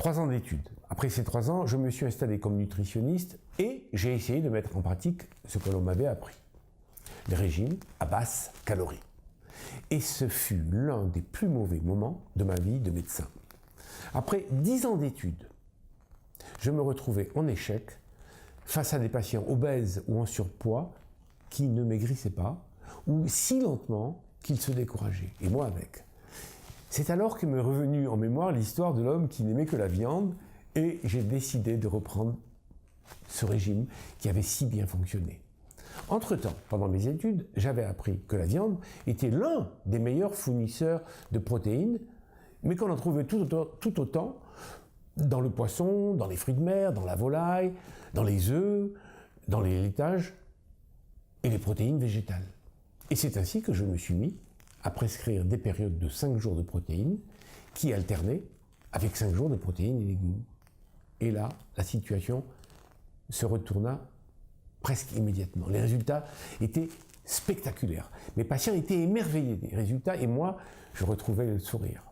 3 ans d'études. Après ces 3 ans, je me suis installé comme nutritionniste et j'ai essayé de mettre en pratique ce que l'on m'avait appris. Les régimes à basse calorie. Et ce fut l'un des plus mauvais moments de ma vie de médecin. Après 10 ans d'études, je me retrouvais en échec face à des patients obèses ou en surpoids qui ne maigrissaient pas ou si lentement qu'ils se décourageaient, et moi avec. C'est alors que m'est revenue en mémoire l'histoire de l'homme qui n'aimait que la viande et j'ai décidé de reprendre ce régime qui avait si bien fonctionné. Entre-temps, pendant mes études, j'avais appris que la viande était l'un des meilleurs fournisseurs de protéines, mais qu'on en trouvait tout autant dans le poisson, dans les fruits de mer, dans la volaille, dans les œufs, dans les laitages et les protéines végétales. Et c'est ainsi que je me suis mis à prescrire des périodes de 5 jours de protéines qui alternaient avec 5 jours de protéines et légumes. Et là, la situation se retourna presque immédiatement. Les résultats étaient spectaculaires. Mes patients étaient émerveillés des résultats et moi, je retrouvais le sourire.